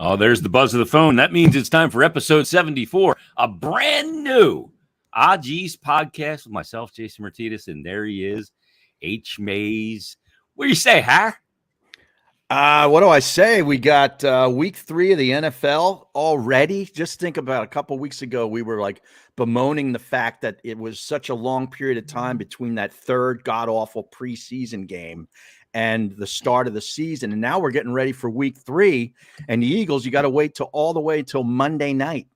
Oh, there's the buzz of the phone. That means it's time for episode 74, a brand new Odds podcast with myself, Jason Martinez, and there he is, H. Mays. What do you say, Har? What do I say? We got week 3 of the NFL already. Just think about a couple weeks ago, we were like bemoaning the fact that it was such a long period of time between that third god-awful preseason game and the start of the season. And now we're getting ready for week 3. And the Eagles, you got to wait till all the way till Monday night.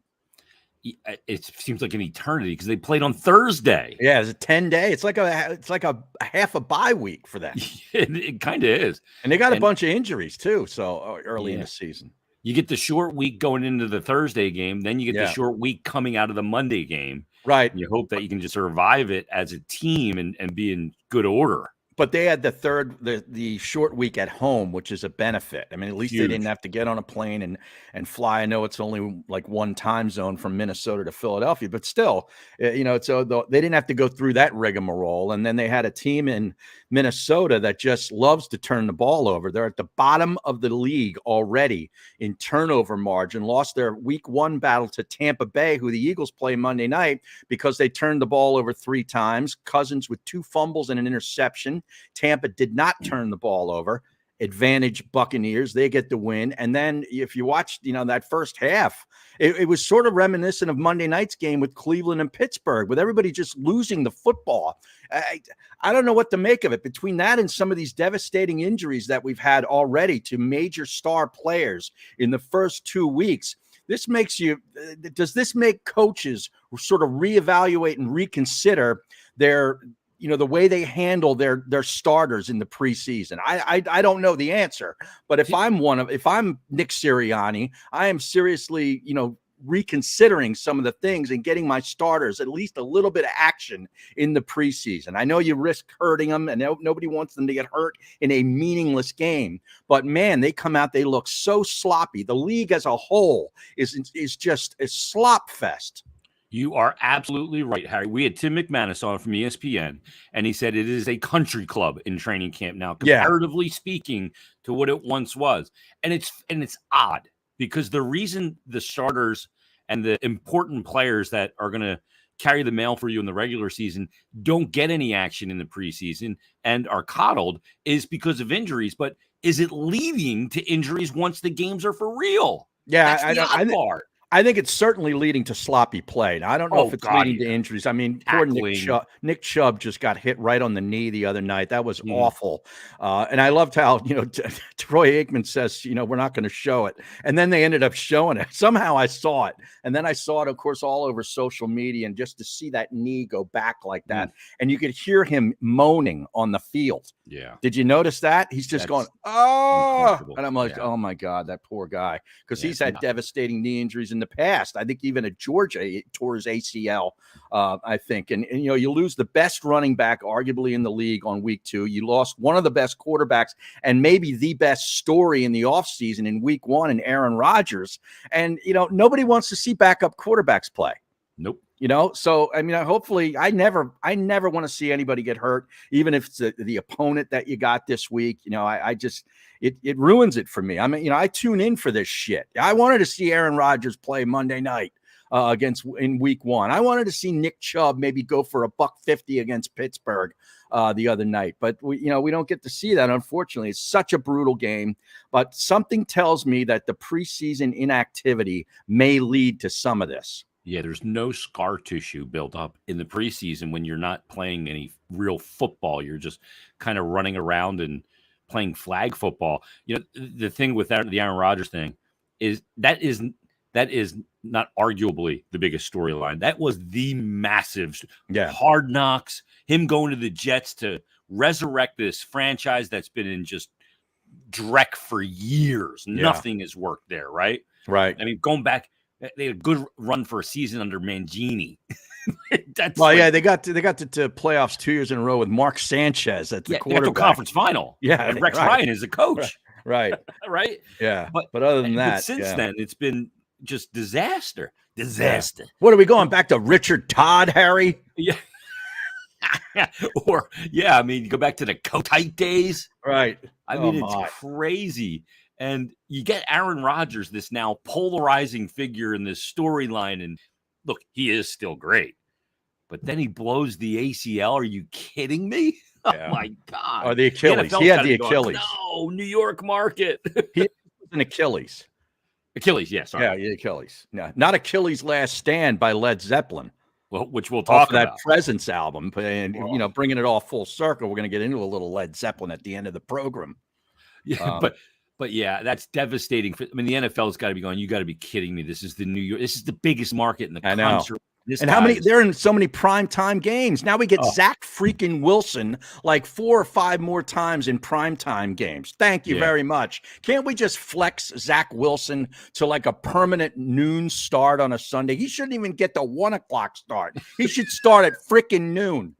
It seems like an eternity because they played on Thursday. Yeah, it's a 10-day. It's like a half a bye week for them. It kind of is. And they got a bunch of injuries too. So early in the season, you get the short week going into the Thursday game. Then you get the short week coming out of the Monday game. Right. And you hope that you can just survive it as a team and be in good order. But they had the short week at home, which is a benefit. I mean, at least they didn't have to get on a plane and fly. I know it's only like one time zone from Minnesota to Philadelphia, but still, so they didn't have to go through that rigmarole. And then they had a team in Minnesota that just loves to turn the ball over. They're at the bottom of the league already in turnover margin, lost their week 1 battle to Tampa Bay, who the Eagles play Monday night, because they turned the ball over 3 times. Cousins with 2 fumbles and an interception. Tampa did not turn the ball over. Advantage Buccaneers. They get the win. And then if you watched, that first half, it was sort of reminiscent of Monday night's game with Cleveland and Pittsburgh, with everybody just losing the football. I don't know what to make of it. Between that and some of these devastating injuries that we've had already to major star players in the first 2 weeks, does this make coaches sort of reevaluate and reconsider their the way they handle their starters in the preseason? I don't know the answer, but if I'm Nick Sirianni, I am seriously, reconsidering some of the things and getting my starters at least a little bit of action in the preseason. I know you risk hurting them, and nobody wants them to get hurt in a meaningless game, but man, they come out, they look so sloppy. The league as a whole is just a slop fest. You are absolutely right, Harry. We had Tim McManus on from ESPN, and he said it is a country club in training camp now, comparatively speaking to what it once was. And it's odd because the reason the starters and the important players that are going to carry the mail for you in the regular season don't get any action in the preseason and are coddled is because of injuries. But is it leading to injuries once the games are for real? Yeah, That's the odd part. I think it's certainly leading to sloppy play. Now, I don't know if it's leading to injuries. I mean, poor Nick Chubb just got hit right on the knee the other night. That was awful. And I loved how, Troy Aikman says, we're not going to show it. And then they ended up showing it. Somehow I saw it. And then I saw it, of course, all over social media. And just to see that knee go back like that. And you could hear him moaning on the field. Yeah. Did you notice that? He's just going, oh. And I'm like, oh, my God, that poor guy. Because he's had devastating knee injuries in the past. I think even at Georgia, he tore his ACL, I think. And you lose the best running back, arguably in the league, on week 2. You lost one of the best quarterbacks and maybe the best story in the offseason in week 1 in Aaron Rodgers. And, nobody wants to see backup quarterbacks play. Nope. So, I mean, hopefully I never want to see anybody get hurt, even if it's the opponent that you got this week. I just, it ruins it for me. I mean, I tune in for this shit. I wanted to see Aaron Rodgers play Monday night in week 1. I wanted to see Nick Chubb maybe go for $150 against Pittsburgh the other night, but we don't get to see that. Unfortunately, it's such a brutal game, but something tells me that the preseason inactivity may lead to some of this. Yeah, there's no scar tissue built up in the preseason when you're not playing any real football. You're just kind of running around and playing flag football. The thing with the Aaron Rodgers thing is that is not arguably the biggest storyline. That was the massive Hard Knocks, him going to the Jets to resurrect this franchise that's been in just dreck for years. Nothing has worked there, right? Right. I mean, going back, they had a good run for a season under Mangini. They got to playoffs 2 years in a row with Mark Sanchez at the quarterback. They got to conference final. Yeah, and Rex Ryan is a coach. Right. Right. Yeah. But other than that, since then, it's been just disaster. Yeah. What are we going back to? Richard Todd, Harry? Yeah. I mean, you go back to the Kotite days. Right. I mean, it's crazy. And you get Aaron Rodgers, this now polarizing figure in this storyline. And look, he is still great. But then he blows the ACL. Are you kidding me? Yeah. Oh, my God. Oh, the Achilles. He had the Achilles. No, New York market. He was an Achilles. Achilles, yes. Yeah, the Achilles. No, not Achilles' Last Stand by Led Zeppelin. Well, which we'll talk about. That Presence album. And, bringing it all full circle, we're going to get into a little Led Zeppelin at the end of the program. Yeah, but yeah, that's devastating. I mean, the NFL's got to be going, you got to be kidding me. This is the biggest market in the country. And how many? They're in so many primetime games. Now we get Zach freaking Wilson like 4 or 5 more times in primetime games. Thank you very much. Can't we just flex Zach Wilson to like a permanent noon start on a Sunday? He shouldn't even get the 1 o'clock start. He should start at freaking noon.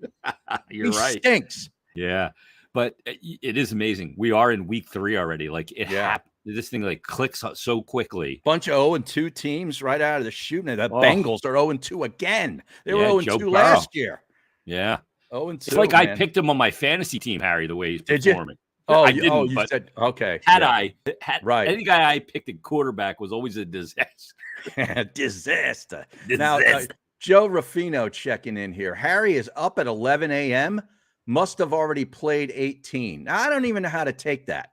You're right. He stinks. Yeah. But it is amazing. We are in week 3 already. Like it happened. This thing like clicks so quickly. Bunch of 0-2 teams right out of the chute. The Bengals are 0-2 again. They were 0-2 last year. Yeah. 0-2. It's like I picked him on my fantasy team, Harry, the way he's performing. I didn't. You said okay. Any guy I picked at quarterback was always a disaster. Disaster. Now, Joe Ruffino checking in here. Harry is up at 11 a.m. Must have already played 18. Now, I don't even know how to take that.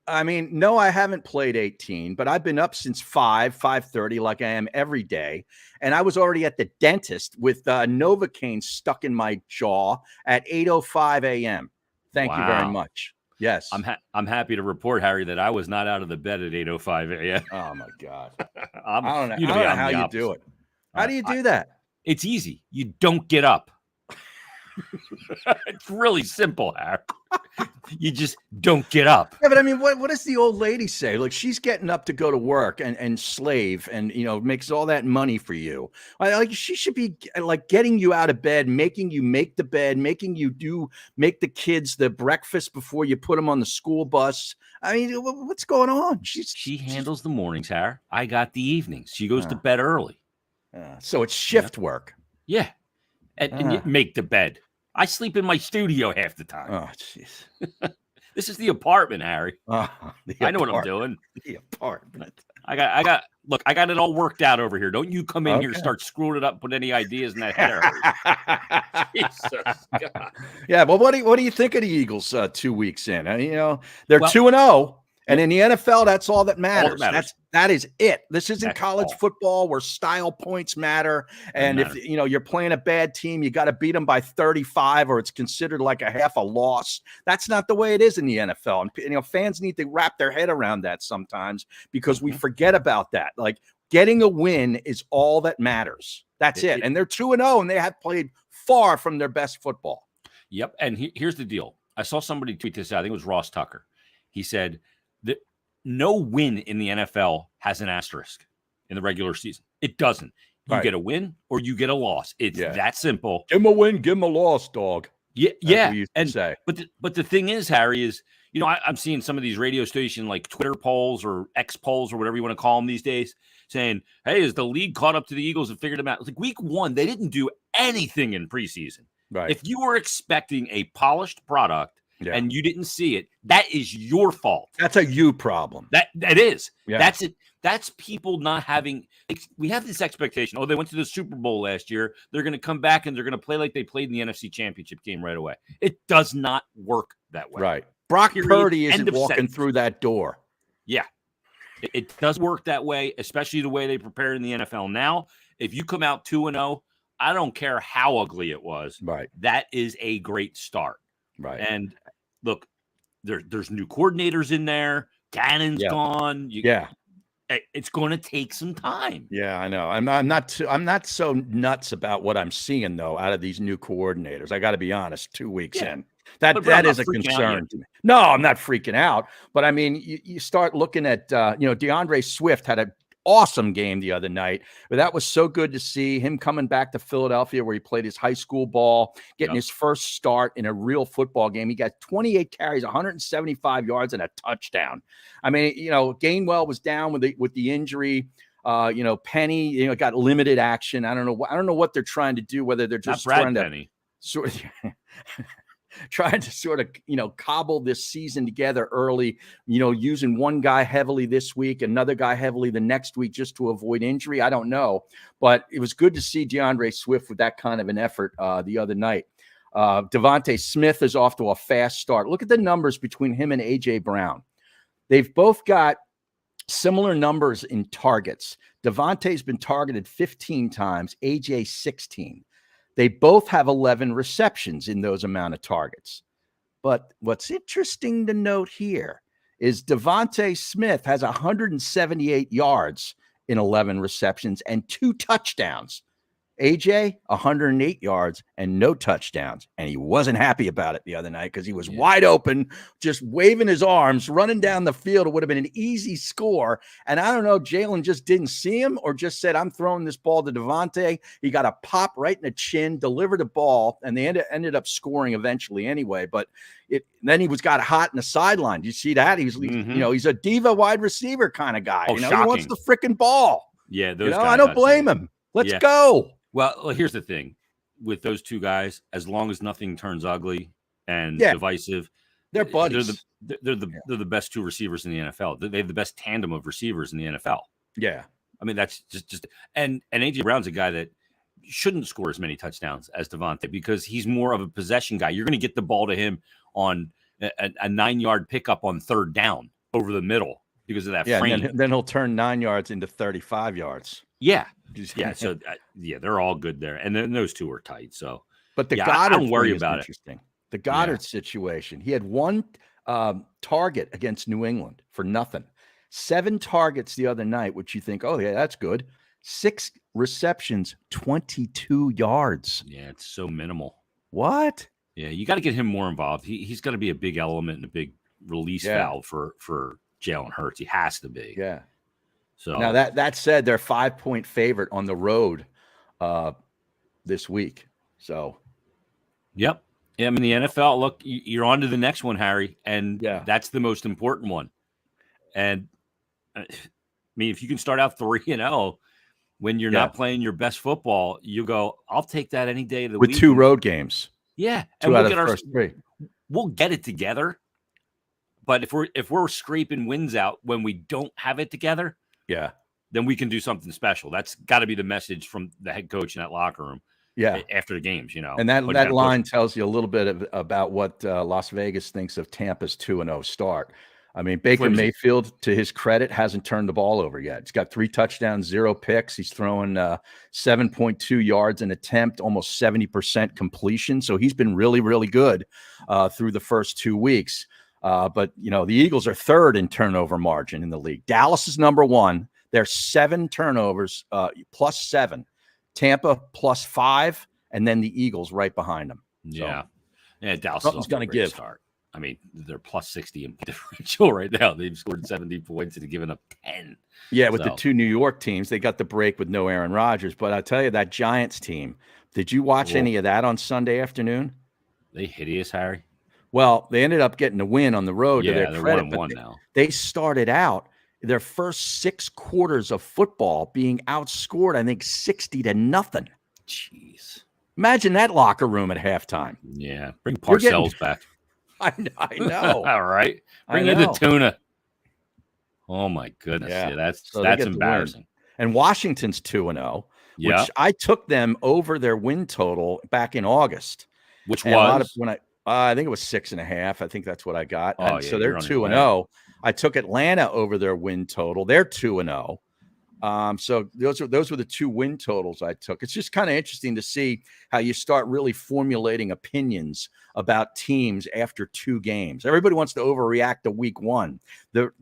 I mean, no, I haven't played 18, but I've been up since 5:30, like I am every day. And I was already at the dentist with Novocaine stuck in my jaw at 8:05 a.m. Thank you very much. Yes. I'm happy to report, Harry, that I was not out of the bed at 8:05 a.m. Oh, my God. I don't know how you do it. How do you do that? It's easy. You don't get up. It's really simple, Harry. You just don't get up. Yeah, but I mean, what does the old lady say? Like, she's getting up to go to work and slave and, makes all that money for you. Like, she should be like getting you out of bed, making you make the bed, making you make the kids the breakfast before you put them on the school bus. I mean, what's going on? She handles the mornings, Harry. I got the evenings. She goes to bed early. So it's shift work. Yeah. And you make the bed. I sleep in my studio half the time. Oh, jeez. This is the apartment, Harry. I know what I'm doing. The apartment. I got it all worked out over here. Don't you come in here and start screwing it up, put any ideas in that head. Jesus God. Yeah, well, what do you think of the Eagles 2 weeks in? They're 2-0. And in the NFL, that's all that matters. That is it. This isn't college football where style points matter. And if you're playing a bad team, you got to beat them by 35, or it's considered like a half a loss. That's not the way it is in the NFL. And fans need to wrap their head around that sometimes, because we forget about that. Like, getting a win is all that matters. That's it. And they're 2-0, and they have played far from their best football. Yep. And here's the deal. I saw somebody tweet this out. I think it was Ross Tucker. He said that no win in the NFL has an asterisk in the regular season. It doesn't. You get a win or you get a loss. It's that simple. Give them a win, give them a loss, dog. Yeah. But the thing is, Harry, is I'm seeing some of these radio station like Twitter polls or X polls or whatever you want to call them these days, saying, "Hey, is the league caught up to the Eagles and figured them out?" It's like week 1, they didn't do anything in preseason. Right. If you were expecting a polished product and you didn't see it, that is your fault. That's a you problem. That is. Yeah. That's it. That's people not having. We have this expectation. Oh, they went to the Super Bowl last year. They're going to come back and they're going to play like they played in the NFC Championship game right away. It does not work that way. Right. Brock Purdy isn't walking through that door. Yeah. It does work that way, especially the way they prepare in the NFL now. If you come out 2-0, I don't care how ugly it was. Right. That is a great start. Right. And look, there's new coordinators in there. Gannon's gone. It's going to take some time. Yeah, I know. I'm not so nuts about what I'm seeing though out of these new coordinators. I got to be honest. 2 weeks in, that is a concern to me. No, I'm not freaking out. But I mean, you start looking at DeAndre Swift had an awesome game the other night, but that was so good to see him coming back to Philadelphia where he played his high school ball, getting his first start in a real football game. He got 28 carries, 175 yards, and a touchdown. I mean, Gainwell was down with the injury. Penny, got limited action. I don't know what they're trying to do, whether they're just trying to. Penny. trying to sort of, cobble this season together early, using one guy heavily this week, another guy heavily the next week just to avoid injury. I don't know. But it was good to see DeAndre Swift with that kind of an effort the other night. Devontae Smith is off to a fast start. Look at the numbers between him and A.J. Brown. They've both got similar numbers in targets. Devontae's been targeted 15 times, A.J. 16. They both have 11 receptions in those amount of targets. But what's interesting to note here is Devontae Smith has 178 yards in 11 receptions and 2 touchdowns. AJ, 108 yards and no touchdowns. And he wasn't happy about it the other night because he was wide open, just waving his arms, running down the field. It would have been an easy score. And I don't know, Jalen just didn't see him or just said, I'm throwing this ball to Devontae. He got a pop right in the chin, delivered a ball, and they ended up scoring eventually anyway. But then he got hot in the sideline. Do you see that? He's he's a diva wide receiver kind of guy. He wants the freaking ball. Yeah, those guys, I don't blame him. Let's go. Well, here's the thing with those two guys. As long as nothing turns ugly and divisive, they're buddies. They're the best 2 receivers in the NFL. They have the best tandem of receivers in the NFL. Yeah, I mean that's just and AJ Brown's a guy that shouldn't score as many touchdowns as Devontae because he's more of a possession guy. You're going to get the ball to him on a 9-yard pickup on 3rd down over the middle because of that frame. And then he'll turn 9 yards into 35 yards. Yeah. So they're all good there, and then those 2 are tight. So, but the Goddard, I don't worry about it. The Goddard situation. He had 1 target against New England for nothing. 7 targets the other night, which you think, oh yeah, that's good. 6 receptions, 22 yards. Yeah, it's so minimal. What? Yeah, you got to get him more involved. He's got to be a big element and a big release valve for Jalen Hurts. He has to be. Yeah. So now that said, they're 5-point favorite on the road this week. So, yep. Yeah, I mean the NFL. Look, you're on to the next one, Harry, and that's the most important one. And I mean, if you can start out 3-0 when you're not playing your best football, you go, I'll take that any day of the week. With 2 road games. Yeah, 2 out of the first 3. We'll get it together. But if we're scraping wins out when we don't have it together. Yeah. Then we can do something special. That's got to be the message from the head coach in that locker room. Yeah. After the games, And that line tells you a little bit about what Las Vegas thinks of Tampa's 2-0 start. I mean, Baker Mayfield, to his credit, hasn't turned the ball over yet. He's got 3 touchdowns, 0 picks. He's throwing 7.2 yards an attempt, almost 70% completion. So he's been really, really good through the first 2 weeks. But, the Eagles are 3rd in turnover margin in the league. Dallas is number 1. They're 7 turnovers, plus 7. Tampa plus 5, and then the Eagles right behind them. Yeah. Dallas is going to give. Start. I mean, they're plus 60 in differential right now. They've scored 70 points and have given up 10. Yeah, with the 2 New York teams, they got the break with no Aaron Rodgers. But I'll tell you, that Giants team, did you watch any of that on Sunday afternoon? They hideous, Harry. Well, they ended up getting a win on the road to their credit. They're 1-1 now. They started out their first 6 quarters of football being outscored, I think, 60-0. Jeez. Imagine that locker room at halftime. Yeah. Bring Parcells back. I know. All right. Bring in the tuna. Oh, my goodness. Yeah, that's embarrassing. And Washington's 2-0, which I took them over their win total back in August. Which was? I think it was 6.5. I think that's what I got. So they're 2-0. I took Atlanta over their win total. They're 2-0. So those were the 2 win totals I took. It's just kind of interesting to see how you start really formulating opinions about teams after 2 games. Everybody wants to overreact to week 1. The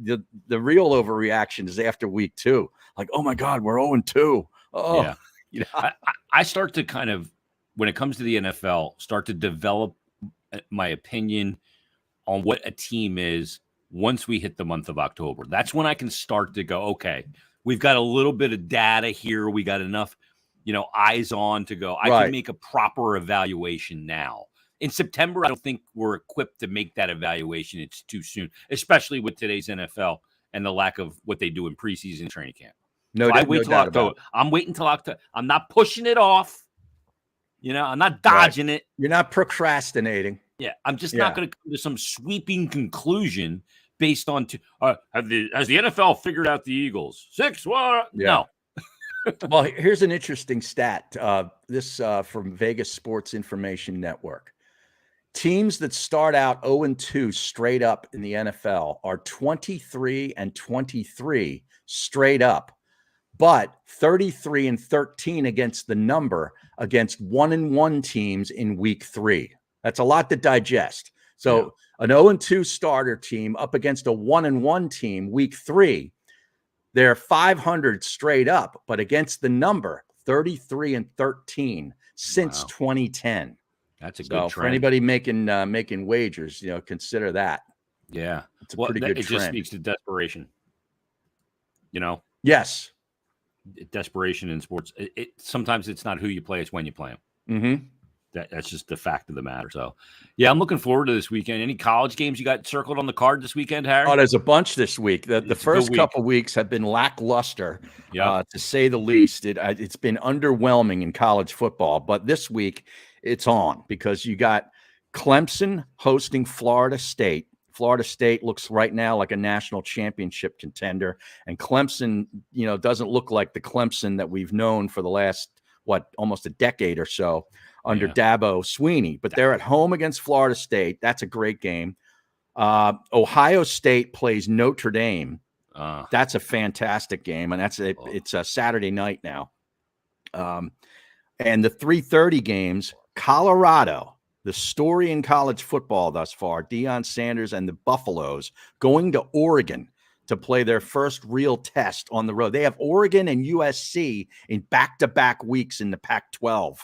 real overreaction is after week 2. Like, oh my God, we're 0-2. Oh, yeah. I start to kind of, when it comes to the NFL, start to develop my opinion on what a team is once we hit the month of October. That's when I can start to go, okay, we've got a little bit of data here. We got enough, eyes on to go. I can make a proper evaluation now. In September, I don't think we're equipped to make that evaluation. It's too soon, especially with today's NFL and the lack of what they do in preseason training camp. I wait till October. I'm waiting till October. I'm not pushing it off. I'm not dodging it. You're not procrastinating. Yeah, I'm just not Yeah. going to come to some sweeping conclusion based on has the NFL figured out the Eagles? 6-1? Yeah. No. Well, here's an interesting stat. This from Vegas Sports Information Network. Teams that start out 0-2 straight up in the NFL are 23-23 straight up, but 33-13 against the number against 1-1 teams in week 3. That's a lot to digest. So an 0-2 starter team up against a 1-1 team week 3. They're 500 straight up, but against the number 33-13 since 2010. That's a good trend. For anybody making wagers, consider that. Yeah, it's a pretty good it trend. just speaks to desperation. Yes, desperation in sports. Sometimes it's not who you play; it's when you play them. Mm-hmm. That's just the fact of the matter. So, yeah, I'm looking forward to this weekend. Any college games you got circled on the card this weekend, Harry? Oh, there's a bunch this week. The first couple weeks have been lackluster, to say the least. It's been underwhelming in college football, but this week it's on because you got Clemson hosting Florida State. Florida State looks right now like a national championship contender, and Clemson, doesn't look like the Clemson that we've known for the last almost a decade or so under Dabo Swinney. But they're at home against Florida State. That's a great game. Ohio State plays Notre Dame. That's a fantastic game, and it's a Saturday night now. And the 3:30 games, Colorado, the story in college football thus far, Deion Sanders and the Buffaloes going to Oregon to play their first real test on the road. They have Oregon and USC in back-to-back weeks in the Pac-12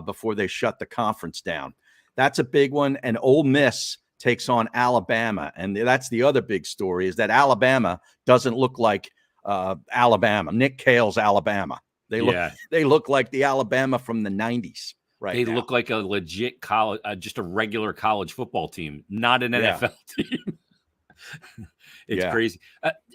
before they shut the conference down. That's a big one. And Ole Miss takes on Alabama. And that's the other big story, is that Alabama doesn't look like Alabama, Nick Cale's Alabama. They look like the Alabama from the 90s. Right. They look like a legit college, just a regular college football team, not an NFL team. It's crazy.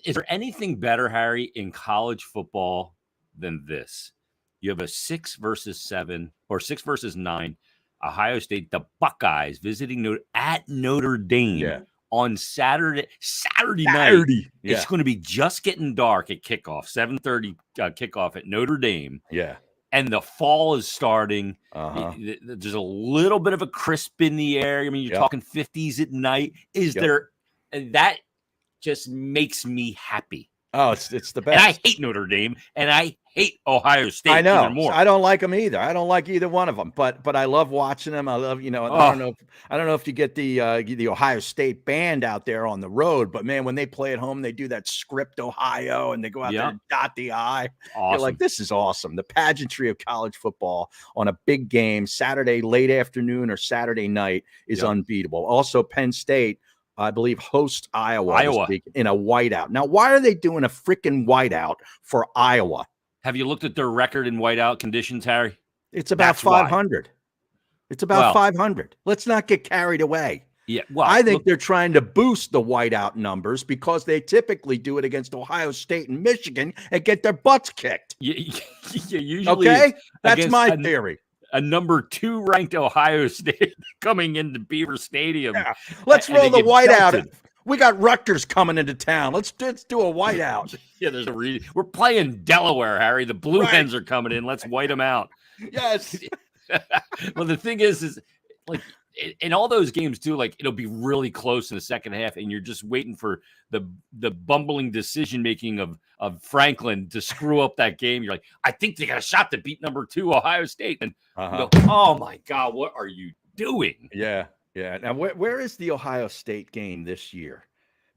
Is there anything better, Harry, in college football than this? You have a 6 versus 7 or 6 versus 9. Ohio State, the Buckeyes visiting at Notre Dame on Saturday night. It's going to be just getting dark at kickoff, 7:30 kickoff at Notre Dame. Yeah. And the fall is starting. There's a little bit of a crisp in the air. I mean, you're talking 50s at night. That just makes me happy. Oh, it's the best. And I hate Notre Dame, and I hate Ohio State. I know. Even more. I don't like them either. I don't like either one of them. But I love watching them. I love, I don't know if you get the Ohio State band out there on the road, but man, when they play at home, they do that script Ohio, and they go out there and dot the I. Awesome. You're like, this is awesome. The pageantry of college football on a big game Saturday late afternoon or Saturday night is unbeatable. Also, Penn State, I believe, hosts Iowa this week in a whiteout. Now, why are they doing a freaking whiteout for Iowa? Have you looked at their record in whiteout conditions, Harry? It's about 500. It's about 500. Let's not get carried away. Yeah, well, I think they're trying to boost the whiteout numbers because they typically do it against Ohio State and Michigan and get their butts kicked. Usually, okay, that's my theory. A number 2 ranked Ohio State coming into Beaver Stadium. Yeah. Let's roll the whiteout. We got Rutgers coming into town. Let's do a whiteout. Yeah, there's a reason. We're playing Delaware, Harry. The Blue Hens are coming in. Let's white them out. Yes. Well, the thing is like in all those games too, like it'll be really close in the second half, and you're just waiting for the bumbling decision making of Franklin to screw up that game. You're like, I think they got a shot to beat number 2 Ohio State, and you go, oh my God, what are you doing? Yeah. Now, where is the Ohio State game this year?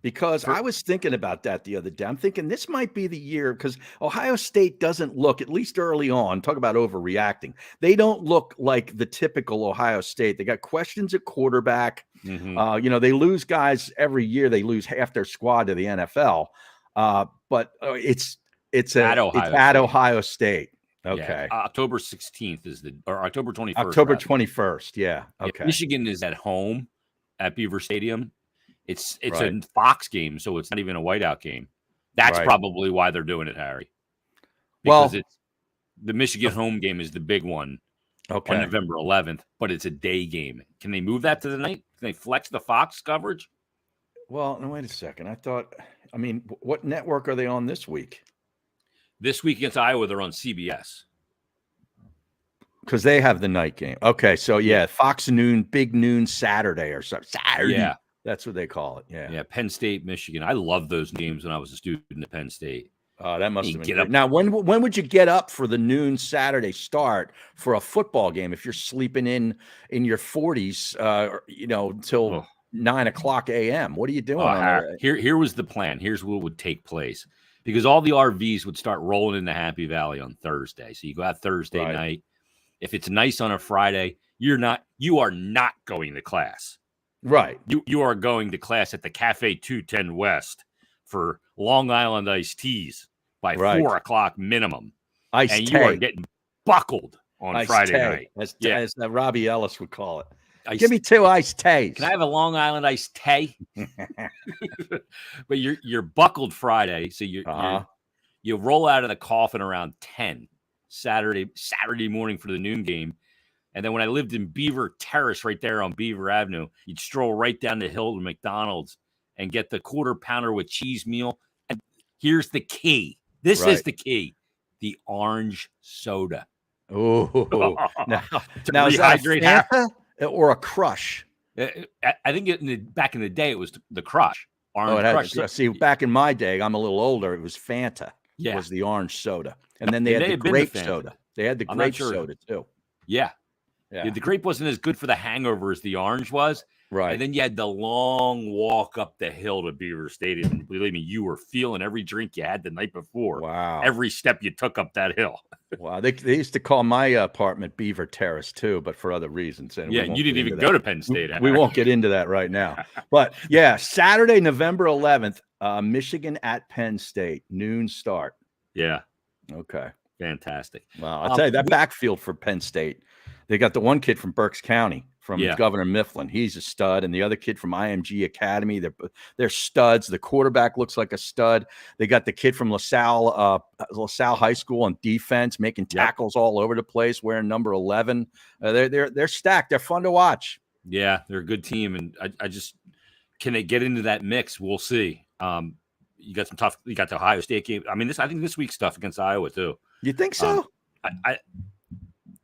Because I was thinking about that the other day. I'm thinking this might be the year, because Ohio State doesn't look, at least early on, talk about overreacting. They don't look like the typical Ohio State. They got questions at quarterback. They lose guys every year. They lose half their squad to the NFL. But it's at Ohio State. Okay. Yeah, October 16th or October 21st. October 21st. Yeah. Okay. Michigan is at home at Beaver Stadium. It's a Fox game, so it's not even a whiteout game. That's probably why they're doing it, Harry. Because it's the Michigan home game is the big one. Okay. on November 11th, but it's a day game. Can they move that to the night? Can they flex the Fox coverage? Well, no, wait a second. I mean, what network are they on this week? This week against Iowa, they're on CBS. Because they have the night game. Okay, so yeah, Fox noon, big noon Saturday or something. Saturday. Yeah. That's what they call it. Yeah. Yeah, Penn State, Michigan. I love those games when I was a student at Penn State. That must have been get great. up. Now, when would you get up for the noon Saturday start for a football game if you're sleeping in your 40s, until 9 o'clock a.m.? What are you doing? Here was the plan. Here's what would take place, because all the RVs would start rolling into Happy Valley on Thursday. So you go out Thursday night. If it's nice on a Friday, you are not going to class. Right. You are going to class at the Cafe 210 West for Long Island iced teas by 4 o'clock minimum. Iced tea. You are getting buckled on Friday night. As Robbie Ellis would call it. Give me 2 iced teas. Can I have a Long Island iced tea? But you're buckled Friday, so you roll out of the coffin around 10 Saturday morning for the noon game. And then when I lived in Beaver Terrace right there on Beaver Avenue, you'd stroll right down the hill to McDonald's and get the quarter pounder with cheese meal. And here's the key. This is the key. The orange soda. Oh, now is that a Fanta or a Crush? I think back in the day, it was the Crush. Orange Crush. See, back in my day, I'm a little older. It was Fanta. Yeah. Was the orange soda. And then they had the grape soda. They had the grape soda too. Yeah. The grape wasn't as good for the hangover as the orange was. Right. And then you had the long walk up the hill to Beaver Stadium. And believe me, you were feeling every drink you had the night before. Wow. Every step you took up that hill. Wow. They used to call my apartment Beaver Terrace too, but for other reasons. And you didn't even go to Penn State. We won't get into that right now. But yeah, Saturday, November 11th, Michigan at Penn State, noon start. Yeah. Okay. Fantastic. Wow. I'll tell you, that backfield for Penn State, they got the one kid from Berks County, from Governor Mifflin. He's a stud. And the other kid from IMG Academy, they're studs. The quarterback looks like a stud. They got the kid from LaSalle High School on defense, making tackles all over the place, wearing number 11. They're stacked. They're fun to watch. Yeah, they're a good team. And I just, can they get into that mix? We'll see. You got the Ohio State game. I mean, I think this week's tough against Iowa too. You think so?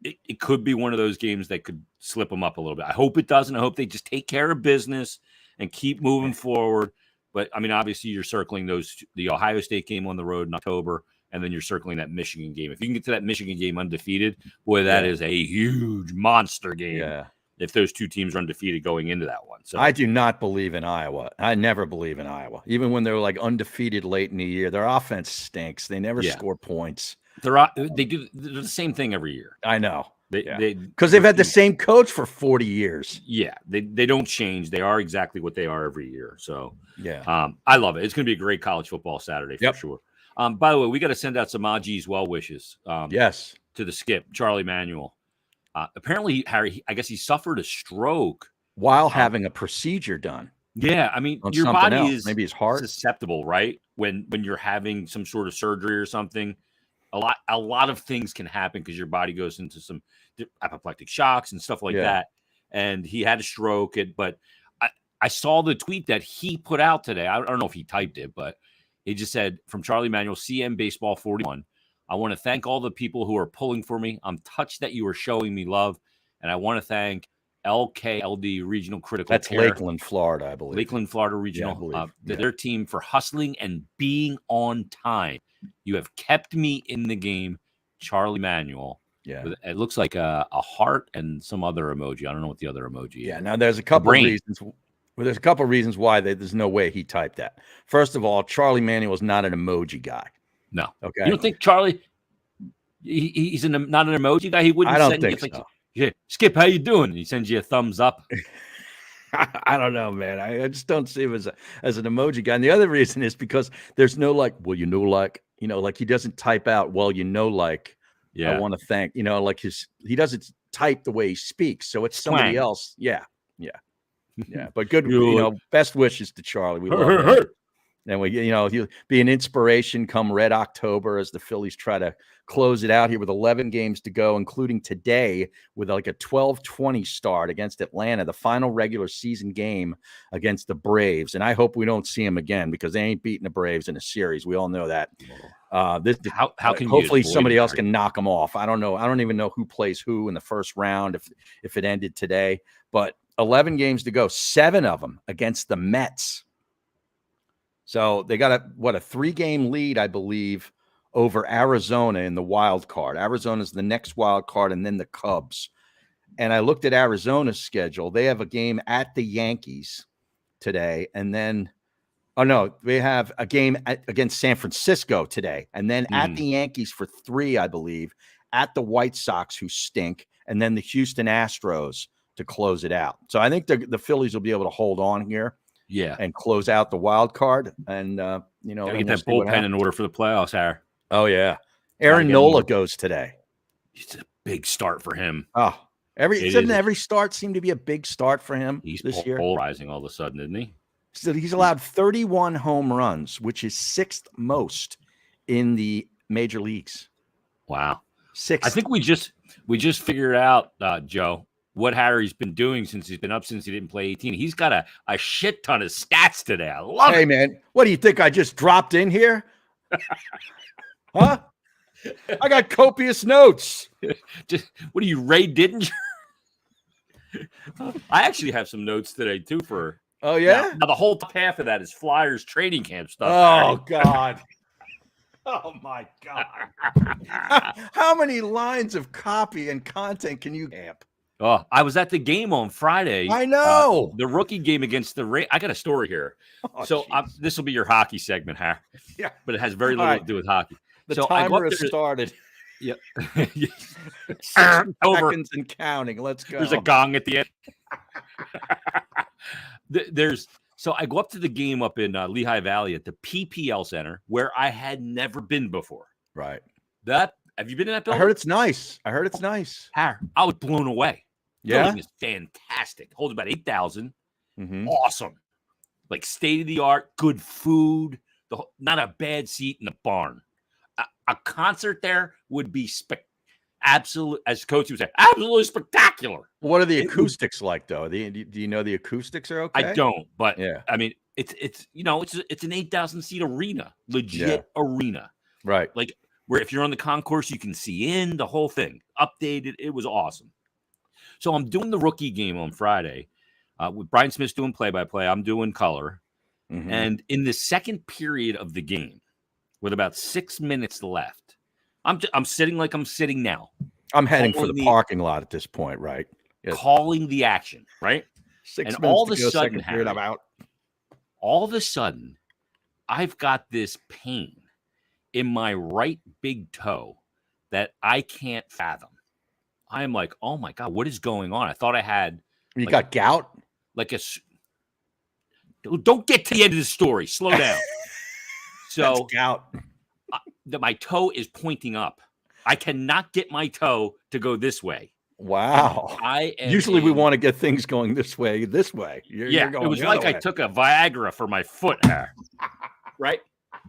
It could be one of those games that could slip them up a little bit. I hope it doesn't. I hope they just take care of business and keep moving forward. But I mean, obviously, you're circling the Ohio State game on the road in October, and then you're circling that Michigan game. If you can get to that Michigan game undefeated, boy, that is a huge monster game. Yeah. If those two teams are undefeated going into that one. So I do not believe in Iowa. I never believe in Iowa. Even when they were like undefeated late in the year, their offense stinks. They never score points. They're the same thing every year. I know. Because they've had the same coach for 40 years. Yeah, they don't change. They are exactly what they are every year. So I love it. It's going to be a great college football Saturday for sure. By the way, we got to send out some Aji's well wishes. Yes, to the skip, Charlie Manuel. Apparently, Harry, I guess he suffered a stroke while having a procedure done. Yeah, I mean, your body is maybe his heart susceptible, right? When you're having some sort of surgery or something. A lot of things can happen because your body goes into some apoplectic shocks and stuff like that. And he had a stroke. But I saw the tweet that he put out today. I don't know if he typed it, but he just said, from Charlie Manuel, CM Baseball 41. I want to thank all the people who are pulling for me. I'm touched that you are showing me love. And I want to thank LKLD Regional Critical Care. That's Lakeland, Florida, I believe. Lakeland, Florida Regional. Their team for hustling and being on time. You have kept me in the game, Charlie Manuel. Yeah. It looks like a heart and some other emoji. I don't know what the other emoji is. Yeah. Now, there's a couple of reasons. Well, there's a couple of reasons why there's no way he typed that. First of all, Charlie Manuel is not an emoji guy. No. Okay. You don't think Charlie? He's not an emoji guy. He wouldn't. I don't think so. Yeah, Skip, how you doing? He sends you a thumbs up. I don't know, man. I just don't see him as an emoji guy. And the other reason is because there's no like he doesn't type out, I want to thank, he doesn't type the way he speaks. So it's somebody else. Yeah. But good, best wishes to Charlie. We love him. And he'll be an inspiration come Red October as the Phillies try to close it out here with 11 games to go, including today with like a 12:20 start against Atlanta, the final regular season game against the Braves. And I hope we don't see them again because they ain't beating the Braves in a series. We all know that. How can hopefully somebody else can knock them off? I don't know. I don't even know who plays who in the first round if it ended today. But 11 games to go, 7 of them against the Mets. So they got a 3-game lead, I believe, over Arizona in the wild card. Arizona's the next wild card, and then the Cubs. And I looked at Arizona's schedule. They have a game at the Yankees today, and then they have a game against San Francisco today, and then at the Yankees for 3, I believe, at the White Sox, who stink, and then the Houston Astros to close it out. So I think the Phillies will be able to hold on here. Yeah, and close out the wild card, and gotta get that bullpen in order for the playoffs, Harry. Oh yeah, Aaron Nola goes today. It's a big start for him. Oh, every start seemed to be a big start for him. He's this year polarizing all of a sudden, isn't he? So he's allowed 31 home runs, which is 6th most in the major leagues. Wow, 6th. I think we just figured out, Joe, what Harry's been doing since he didn't play 18. He's got a shit ton of stats today. I love it. Hey, man, what do you think? I just dropped in here? Huh? I got copious notes. What are you, Ray Didinger? I actually have some notes today, too, for... Oh, yeah? Now the whole half of that is Flyers training camp stuff. Oh, God. Oh, my God. How many lines of copy and content can you amp? Oh, I was at the game on Friday. I know. The rookie game against the Rays. I got a story here. This will be your hockey segment, Harry. Yeah. But it has very little to do with hockey. The timer has started. Yep. 6 seconds and counting. Let's go. There's a gong at the end. So I go up to the game up in Lehigh Valley at the PPL Center, where I had never been before. Right. Have you been in that building? I heard it's nice. I was blown away. Yeah. Building is fantastic. Holds about 8,000. Mm-hmm. Awesome. Like state of the art, good food, not a bad seat in the barn. A concert there would be absolute, as Coach would say, absolutely spectacular. What are the acoustics like, though? Do you know the acoustics are okay? I don't, but yeah. I mean, it's an 8,000 seat arena, legit arena, right? Like where if you're on the concourse, you can see in the whole thing. Updated, it was awesome. So I'm doing the rookie game on Friday with Brian Smith's doing play-by-play. I'm doing color. Mm-hmm. And in the second period of the game, with about 6 minutes left, I'm sitting like I'm sitting now. I'm heading for the parking lot at this point, right? Yes. Calling the action, right? 6 and minutes all to of a go, sudden, period, I'm out. All of a sudden, I've got this pain in my right big toe that I can't fathom. I'm like, oh my God, what is going on? I thought I had. You got gout? Don't get to the end of the story. Slow down. So gout. My toe is pointing up. I cannot get my toe to go this way. Wow. Usually we want to get things going this way. You're going it was like I took a Viagra for my foot. Right?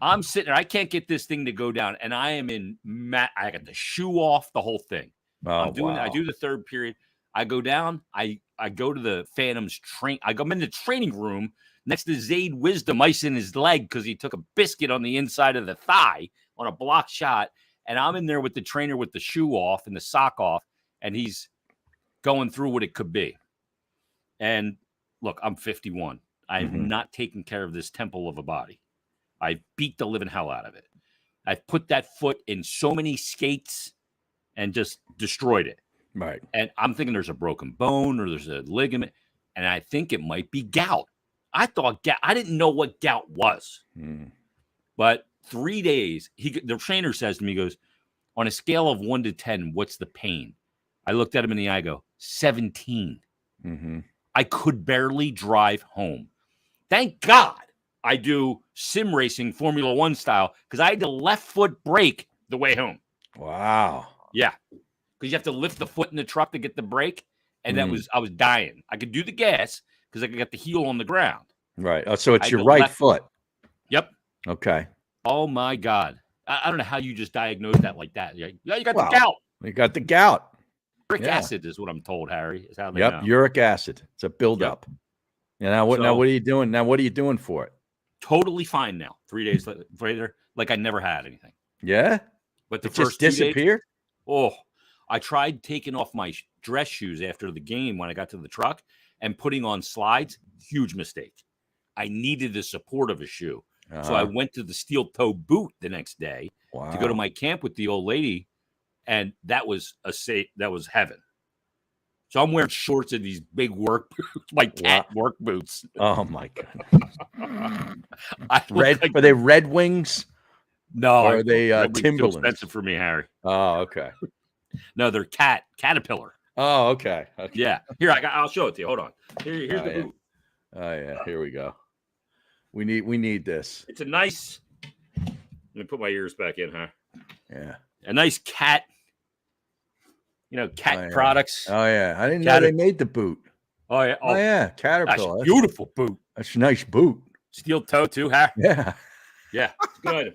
I'm sitting there. I can't get this thing to go down, and I am in I got the shoe off, the whole thing. I do the third period. I go down. I go to the Phantoms I'm in the training room next to Zayd Wisdom icing his leg because he took a biscuit on the inside of the thigh on a block shot. And I'm in there with the trainer with the shoe off and the sock off, and he's going through what it could be. And look, I'm 51. I've not taken care of this temple of a body. I beat the living hell out of it. I've put that foot in so many skates and just destroyed it. Right. And I'm thinking there's a broken bone or there's a ligament, and I think it might be gout. I thought I didn't know what gout was. But 3 days, the trainer says to me, he goes, on a scale of 1 to 10, what's the pain? I looked at him in the eye, I go, 17. I could barely drive home. Thank God I do sim racing Formula One style because I had to left foot brake the way home. Wow. Yeah. Because you have to lift the foot in the truck to get the brake. And I was dying. I could do the gas because I could get the heel on the ground. Right. Oh, so it's your right foot. Yep. Okay. Oh my God. I don't know how you just diagnosed that like that. Yeah, you got the Well, gout. you got the gout. Uric Yeah. acid is what I'm told, Harry, is how they Yep. know. Uric acid. It's a buildup. Yeah. Now what? Now So what are you doing? Now what are you doing for it? totally fine now. 3 days later, like I never had anything. Yeah. But the It just first 2 days, disappeared. I tried taking off my dress shoes after the game when I got to the truck and putting on slides. Huge mistake. I needed the support of a shoe. So I went to the steel toe boot the next day to go to my camp with the old lady, and that was heaven. So I'm wearing shorts and these big work boots, my cat work boots. Oh my God. Like, are they Red Wings? No, or are they Timberlands? Too expensive for me, Harry. Oh, okay. No, they're Caterpillar. Oh, okay. Yeah. Here, I'll show it to you. Hold on. Here's the boot. Oh yeah, here we go. We need this. It's a nice. Let me put my ears back in, huh? Yeah. A nice cat. Cat products. Oh yeah, I didn't know they made the boot. Oh yeah. Oh yeah, Caterpillar. Beautiful boot. That's a nice boot. Steel toe too, huh? Yeah. Yeah. It's good.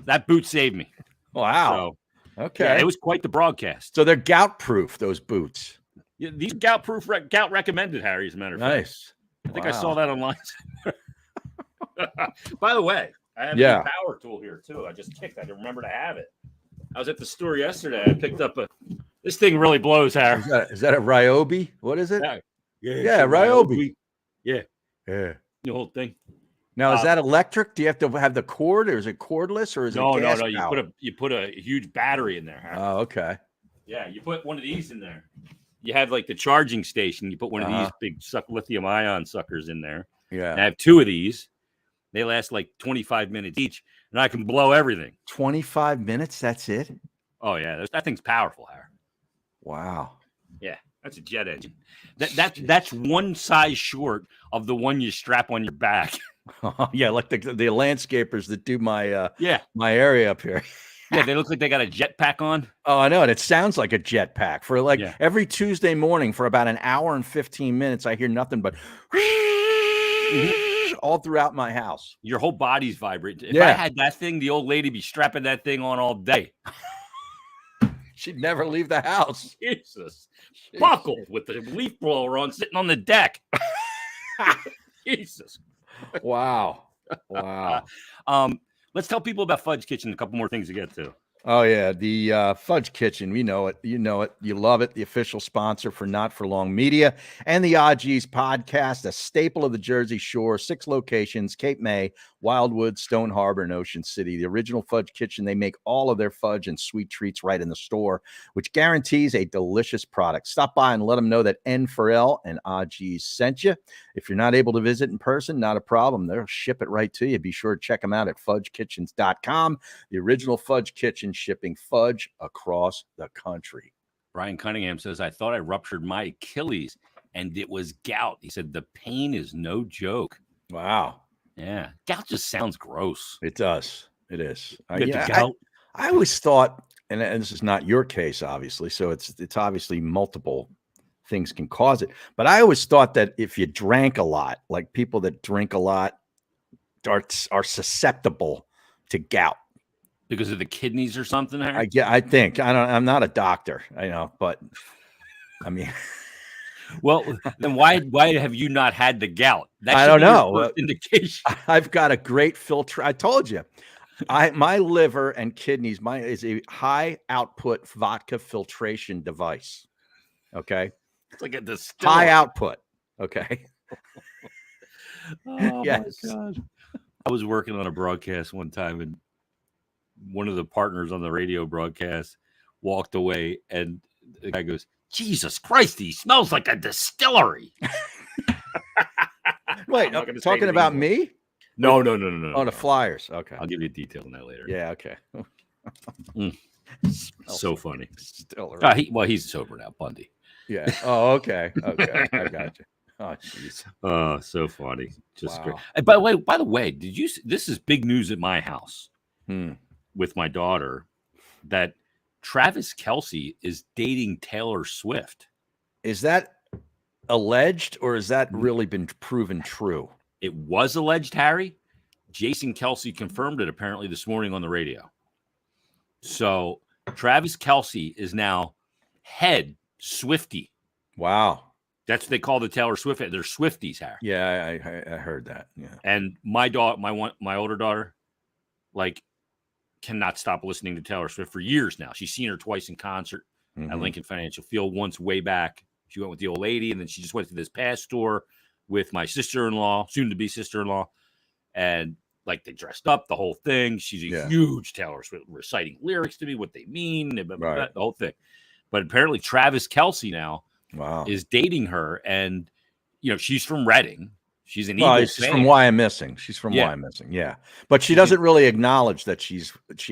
That boot saved me. Wow. So, okay. Yeah, it was quite the broadcast. So they're gout proof, those boots. Yeah, these gout proof, gout recommended, Harry, as a matter of fact. Nice. I think I saw that online. By the way, I have a power tool here too. I just kicked. I didn't remember to have it. I was at the store yesterday. I picked up this thing really blows, Harry. Is that a Ryobi? What is it? Yeah, Ryobi. Yeah. Yeah. The whole thing. Now, is that electric? Do you have to have the cord, or is it cordless, or is it gas powered? You put a huge battery in there. Harry. Oh, okay. Yeah, you put one of these in there. You have like the charging station. You put one of these big lithium-ion suckers in there. Yeah. And I have 2 of these. They last like 25 minutes each, and I can blow everything. 25 minutes? That's it? Oh, yeah. That thing's powerful, Harry. Wow. Yeah, that's a jet engine. That's one size short of the one you strap on your back. Yeah, like the landscapers that do my my area up here. Yeah, they look like they got a jetpack on. Oh, I know it. It sounds like a jetpack. For every Tuesday morning for about an hour and 15 minutes, I hear nothing but all throughout my house. Your whole body's vibrating. If I had that thing, the old lady be strapping that thing on all day. She'd never leave the house. Jesus. Buckled with the leaf blower on, sitting on the deck. Jesus. Wow. Let's tell people about Fudge Kitchen. A couple more things to get to. Oh yeah, the Fudge Kitchen. We know it. You know it. You love it. The official sponsor for Not For Long Media and the Odgies podcast, a staple of the Jersey Shore. 6 locations: Cape May, Wildwood, Stone Harbor, and Ocean City. The original Fudge Kitchen. They make all of their fudge and sweet treats right in the store, which guarantees a delicious product. Stop by and let them know that N4L and Odgies sent you. If you're not able to visit in person, not a problem. They'll ship it right to you. Be sure to check them out at fudgekitchens.com. The original Fudge Kitchen, shipping fudge across the country. Brian Cunningham says, I thought I ruptured my Achilles and it was gout. He said, the pain is no joke. Wow. Yeah. Gout just sounds gross. It does. It is. Gout. I always thought, and this is not your case, obviously, so it's obviously multiple things can cause it. But I always thought that if you drank a lot, like people that drink a lot are susceptible to gout. Because of the kidneys or something? Harry? I think. I'm not a doctor, I know, but I mean. Well, then why have you not had the gout? I don't know. Indication. I've got a great filter. I told you. My liver and kidneys is a high output vodka filtration device. Okay. It's like a distillery. High output. Okay. Oh yes. My God. I was working on a broadcast one time, and one of the partners on the radio broadcast walked away, and the guy goes, Jesus Christ, he smells like a distillery. Wait, talking about me? No. Oh, the Flyers. Okay. I'll give you a detail on that later. Yeah, okay. So funny. Distillery. He's sober now, Bundy. Yeah. Oh, okay. Okay. I got you. Oh, jeez. Oh, so funny. Just wow. Great. By the way, this is big news at my house with my daughter, that Travis Kelce is dating Taylor Swift. Is that alleged, or has that really been proven true? It was alleged, Harry. Jason Kelsey confirmed it apparently this morning on the radio. So Travis Kelsey is now head Swiftie. Wow. That's what they call the Taylor Swift. They're Swifties, Harry. Yeah, I heard that. Yeah. And my older daughter, like, cannot stop listening to Taylor Swift for years now. She's seen her twice in concert at Lincoln Financial Field. Once way back, she went with the old lady, and then she just went to this past tour with my sister-in-law, soon-to-be sister-in-law, and like they dressed up, the whole thing. She's a huge Taylor Swift, reciting lyrics to me, what they mean, the whole thing. But apparently Travis Kelsey now is dating her, and she's from Reading. She's an Eagles fan. From Wyomissing. She's from Wyomissing. Yeah, but she doesn't really acknowledge that she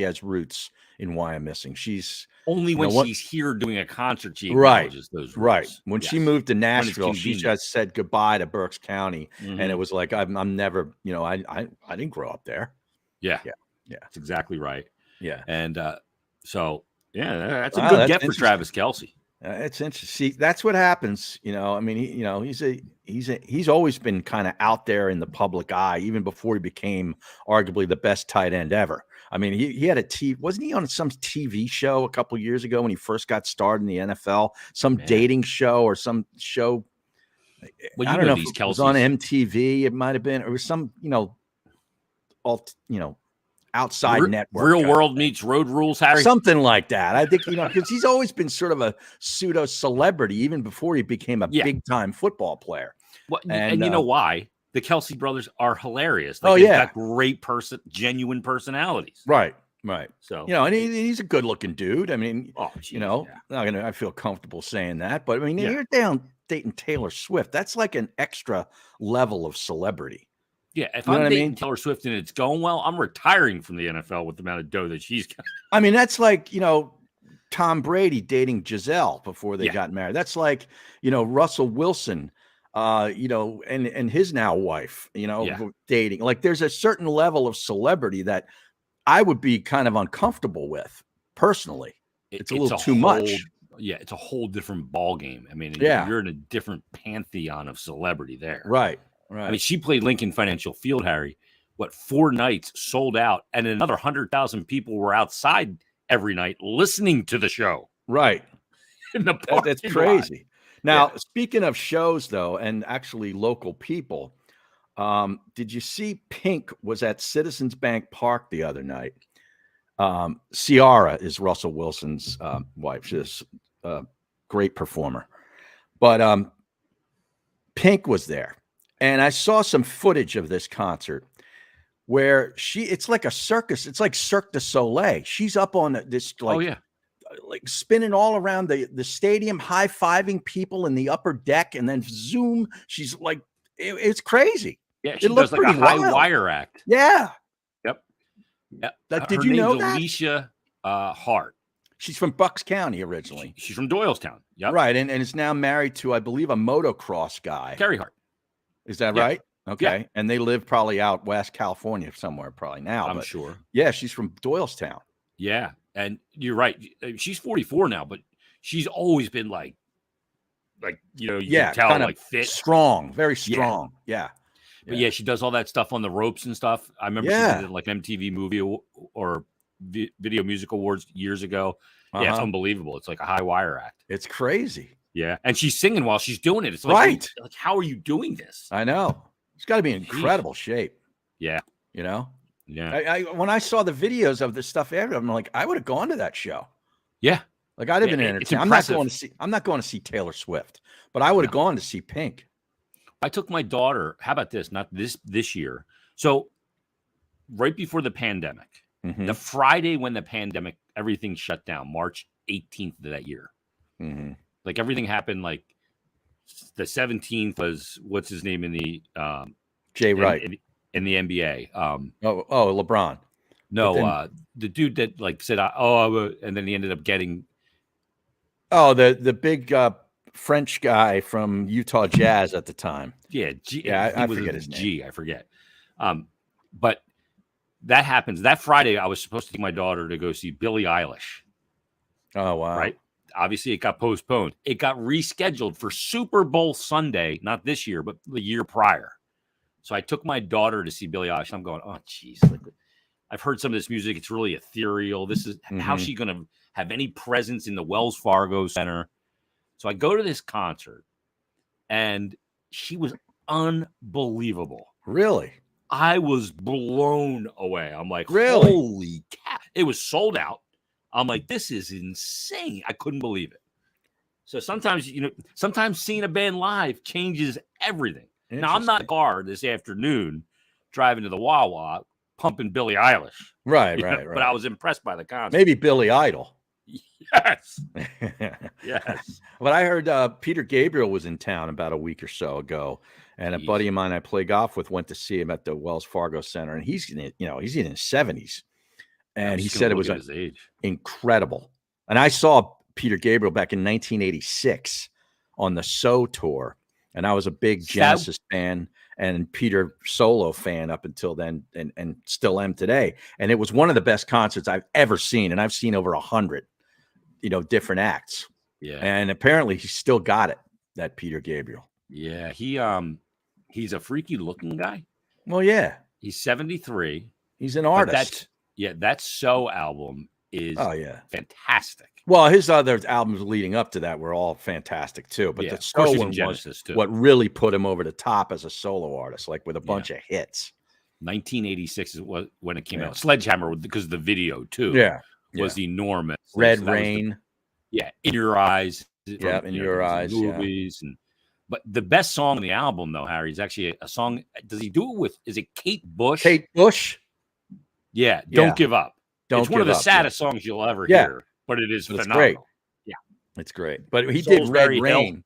has roots in Wyomissing. She's only when she's here doing a concert she acknowledges those roots. Right. When she moved to Nashville, she just said goodbye to Berks County, and it was like I'm never. I didn't grow up there. Yeah. That's exactly right. Yeah. And that's a good get for Travis Kelsey. It's interesting. See, that's what happens. I mean, he's always been kind of out there in the public eye, even before he became arguably the best tight end ever. I mean, he had wasn't he on some TV show a couple of years ago when he first got started in the NFL? Some dating show or some show. Well, I don't know if it was on MTV. It might have been, or some, outside network. Real World Meets Road Rules, Harry. Something like that. I think, because he's always been sort of a pseudo celebrity, even before he became a big time football player. Well, and you know why? The Kelsey brothers are hilarious. They've got great genuine personalities. Right. So, and he's a good looking dude. I mean, I feel comfortable saying that, but I mean, you're down dating Taylor Swift. That's like an extra level of celebrity. Yeah, if I'm dating Taylor Swift and it's going well, I'm retiring from the NFL with the amount of dough that she's got. I mean, that's like, Tom Brady dating Giselle before they got married. That's like, Russell Wilson, and his now wife, dating. Like, there's a certain level of celebrity that I would be kind of uncomfortable with personally. It's a little too much. Yeah, it's a whole different ball game. I mean, you're in a different pantheon of celebrity there. Right. I mean, she played Lincoln Financial Field, Harry. 4 nights sold out, and another 100,000 people were outside every night listening to the show. Right. In the That's crazy. Now, speaking of shows, though, and actually local people, did you see Pink was at Citizens Bank Park the other night? Ciara is Russell Wilson's wife. She's a great performer. But Pink was there. And I saw some footage of this concert where it's like a circus. It's like Cirque du Soleil. She's up on this, like spinning all around the stadium, high-fiving people in the upper deck, and then zoom. She's like, it's crazy. Yeah, she does like a high wire act. Yeah. Yep. Did you know that? Alicia Hart. She's from Bucks County originally. She's from Doylestown. Yep. Right, and is now married to, I believe, a motocross guy. Kerry Hart. Is that right? Okay. Yeah. And they live probably out West California somewhere probably now. I'm sure. Yeah, she's from Doylestown. Yeah. And you're right. She's 44 now, but she's always been like you can tell, kind of like fit. Strong, very strong. Yeah. But she does all that stuff on the ropes and stuff. I remember she did like MTV Movie or Video Music Awards years ago. Yeah, it's unbelievable. It's like a high wire act. It's crazy. Yeah, and she's singing while she's doing it. It's like, like, how are you doing this? I know. It's got to be in incredible shape. Yeah. Yeah. When I saw the videos of this stuff, I'm like, I would have gone to that show. Yeah. Like, I'd have been entertained. I'm not going to see Taylor Swift, but I would have gone to see Pink. I took my daughter. How about this? Not this year. So right before the pandemic, the Friday when the pandemic, everything shut down, March 18th of that year. Like, everything happened, like, the 17th was, what's his name in the Jay Wright in the NBA. LeBron. No, the dude that like said, and then he ended up getting. Oh, the big French guy from Utah Jazz at the time. Yeah, I forget his name. I forget. But that happens. That Friday, I was supposed to take my daughter to go see Billie Eilish. Oh, wow. Right? Obviously, it got postponed. It got rescheduled for Super Bowl Sunday, not this year, but the year prior. So I took my daughter to see Billie Eilish. I'm going, oh, geez. Like, I've heard some of this music. It's really ethereal. This is how's she going to have any presence in the Wells Fargo Center? So I go to this concert, and she was unbelievable. Really? I was blown away. I'm like, really? Holy cow. It was sold out. I'm like, this is insane. I couldn't believe it. So sometimes seeing a band live changes everything. Now, I'm not in the car this afternoon driving to the Wawa pumping Billie Eilish. Right. But I was impressed by the concert. Maybe Billy Idol. Yes. Yes. But I heard Peter Gabriel was in town about a week or so ago. And a buddy of mine I play golf with went to see him at the Wells Fargo Center. And he's in his 70s. And he said it was incredible. And I saw Peter Gabriel back in 1986 on the So Tour. And I was a big Genesis fan and Peter solo fan up until then and still am today. And it was one of the best concerts I've ever seen. And I've seen over 100, different acts. Yeah. And apparently he still got it, that Peter Gabriel. Yeah. He's a freaky looking guy. Well, yeah. He's 73. He's an artist. That So album is fantastic. Well, his other albums leading up to that were all fantastic too. But the So one was what really put him over the top as a solo artist, like with a bunch of hits. 1986 is when it came out. Sledgehammer, because of the video too. Was enormous. Red Rain. In Your Eyes. In Your Eyes. Movies but the best song on the album, though, Harry, is actually a song. Does he do it with? Is it Kate Bush? Kate Bush. Yeah. Don't Give Up. It's one of the saddest songs you'll ever hear. But it is phenomenal. Great. Yeah, it's great. But he did Red Rain.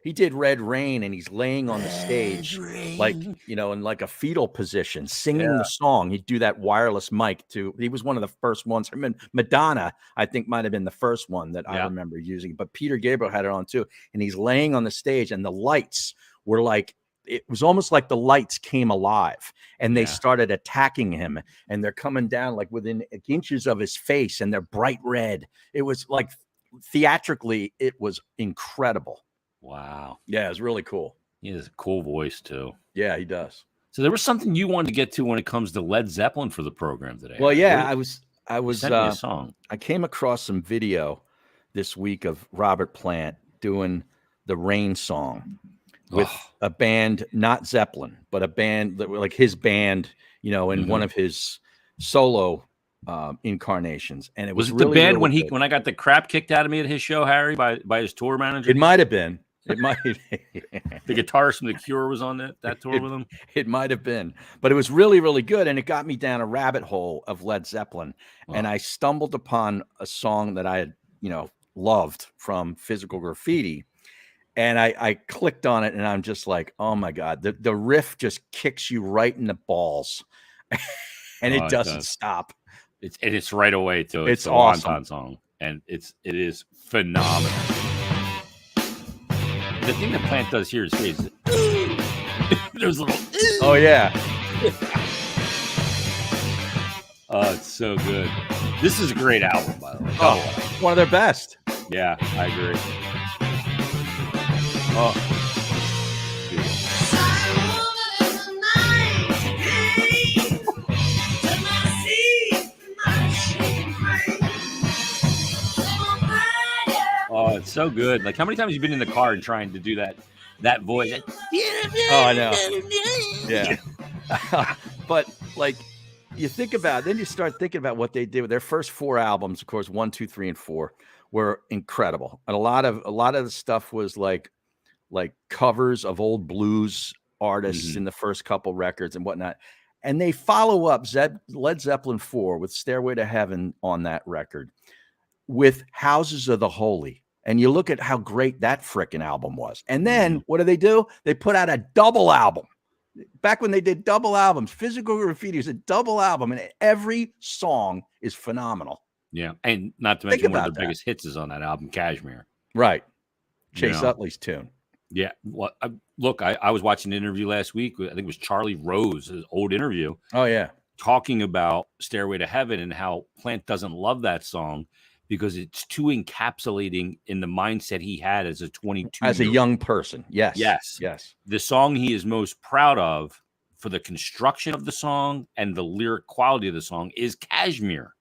He did Red Rain, and he's laying on the stage, like in like a fetal position, singing the song. He'd do that wireless mic too. He was one of the first ones. I mean, Madonna, I think, might have been the first one that I remember using. But Peter Gabriel had it on too, and he's laying on the stage, and the lights were like. It was almost like the lights came alive and they started attacking him, and they're coming down like within inches of his face, and they're bright red. It was like theatrically, it was incredible. Wow. Yeah, it was really cool. He has a cool voice too. Yeah, he does. So there was something you wanted to get to when it comes to Led Zeppelin for the program today. Well, yeah, I was a song. I came across some video this week of Robert Plant doing the Rain song. With a band, not Zeppelin, but a band that like his band, in one of his solo incarnations. And it was really, the band really when I got the crap kicked out of me at his show, Harry, by his tour manager. It might have been. It might. The guitarist from The Cure was on that tour with him. It might have been, but it was really, really good, and it got me down a rabbit hole of Led Zeppelin, and I stumbled upon a song that I had, loved from Physical Graffiti. And I clicked on it, and I'm just like, oh my God, the riff just kicks you right in the balls, and it doesn't stop. It's right away too. It's awesome. Wonton song, and it is phenomenal. The thing that Plant does here is great. There's a little. Oh yeah. Oh, it's so good. This is a great album, by the way. Oh, one of their best. Yeah, I agree. Oh. Oh, it's so good. Like, how many times have you been in the car and trying to do that voice? Oh, I know. Yeah. But like, you think about it, then you start thinking about what they did with their first 4 albums. Of course, 1, 2, 3, and 4 were incredible, and a lot of the stuff was like covers of old blues artists in the first couple records and whatnot. And they follow up Led Zeppelin 4 with Stairway to Heaven on that record with Houses of the Holy. And you look at how great that frickin' album was. And then what do? They put out a double album. Back when they did double albums, Physical Graffiti is a double album, and every song is phenomenal. Yeah. And not to mention one of the biggest hits is on that album, Kashmir. Right. Chase Utley's tune. Yeah. Well, look, I was watching an interview last week. I think it was Charlie Rose's old interview. Oh, yeah. Talking about Stairway to Heaven and how Plant doesn't love that song because it's too encapsulating in the mindset he had as a 22 as a young person. Yes. The song he is most proud of for the construction of the song and the lyric quality of the song is Kashmir.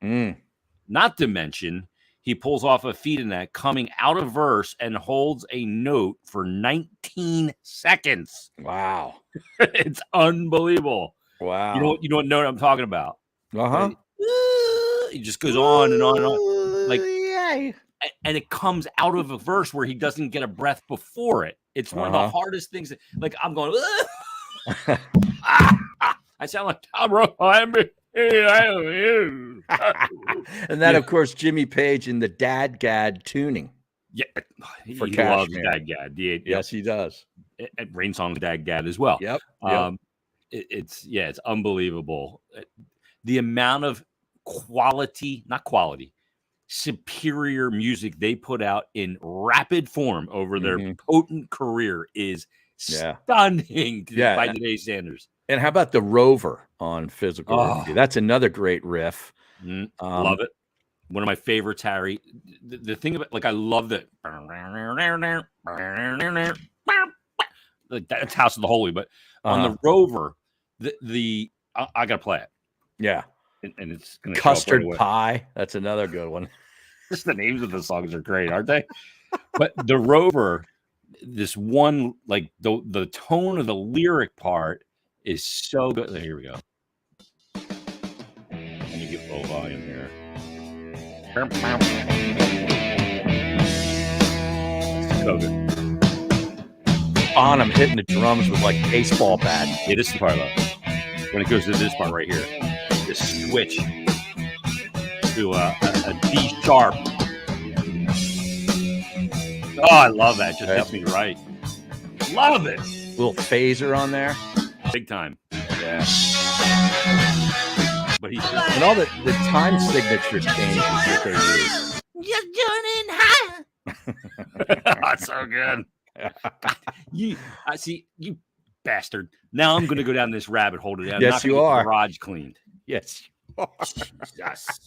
Not to mention, he pulls off a feat in that, coming out of verse and holds a note for 19 seconds. Wow. It's unbelievable. Wow. You know what note I'm talking about? Uh-huh. He just goes on and on and on. Like, yeah. And it comes out of a verse where he doesn't get a breath before it. It's one of the hardest things. Like, I'm going, I sound like Tom Rowe. And that, of course, Jimmy Page in the Dad Gad tuning. Yeah, he for loves Kashmir. Dad Gad. Yes, he does. Rain Song's Dad Gad as well. Yep. It's unbelievable. The amount of superior music they put out in rapid form over their potent career is stunning by today's standards. And how about the Rover on Physical Review? That's another great riff. Love it. One of my favorites, Harry. The thing about, like, I love that. Like, that's House of the Holy, but on the Rover, I gotta play it. Yeah, and it's gonna Custard Pie. That's another good one. Just the names of the songs are great, aren't they? But the Rover, this one, like the tone of the lyric part is so good. Here we go. Let me get low volume here. So good. Bonham hitting the drums with like baseball bat. Yeah, this is the part I love. When it goes to this part right here, this switch to a D sharp. Oh, I love that. Just hits me right. Love it. Little phaser on there. Big time. Yeah. But he's and all the time signature changes that they use. Just turning high. That's so good. I see you bastard. Now I'm going to go down this rabbit hole today. I'm yes, not you get are. The garage cleaned. Yes, you are. Yes.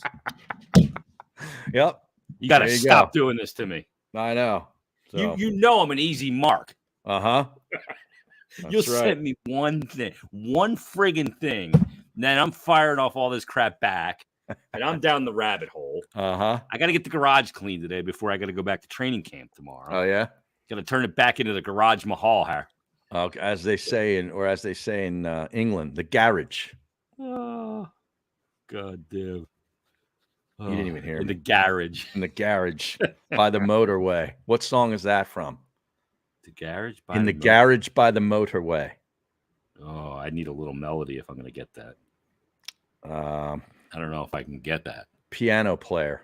Yep. You got to stop doing this to me. I know. So. You know I'm an easy mark. You'll send me one friggin' thing, then I'm firing off all this crap back, and I'm down the rabbit hole. I got to get the garage cleaned today before I got to go back to training camp tomorrow. Oh yeah, got to turn it back into the garage mahal here. As they say in England, the garage. Oh, God damn! You didn't even hear in me. The garage. In the garage by the motorway. What song is that from? The garage. In the garage by the motorway. Oh, I need a little melody if I'm going to get that. I don't know if I can get that. Piano player.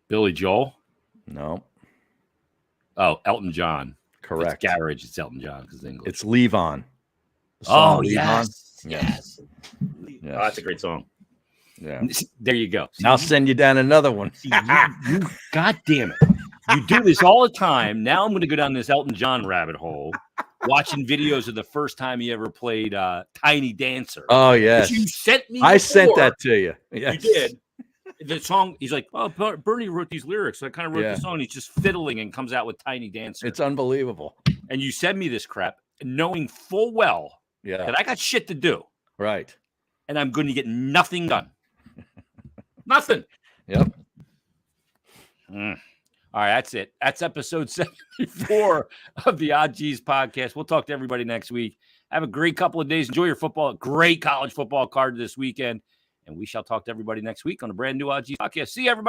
Billy Joel? No. Oh, Elton John. Correct. It's garage. It's Elton John because English. It's Levon. Oh, yes. Yes. Oh, that's a great song. Yeah. There you go. See, I'll send you down another one. See, you God damn it. You do this all the time. Now I'm going to go down this Elton John rabbit hole, watching videos of the first time he ever played Tiny Dancer. Oh, yes. You sent me. I sent that to you. Yes. You did. The song, he's like, oh, Bernie wrote these lyrics. So I kind of wrote the song. He's just fiddling and comes out with Tiny Dancer. It's unbelievable. And you send me this crap, knowing full well that I got shit to do. Right. And I'm going to get nothing done. Nothing. Yep. All right, that's it. That's episode 74 of the Odd G's podcast. We'll talk to everybody next week. Have a great couple of days. Enjoy your football. Great college football card this weekend. And we shall talk to everybody next week on a brand new Odd G's podcast. See you, everybody.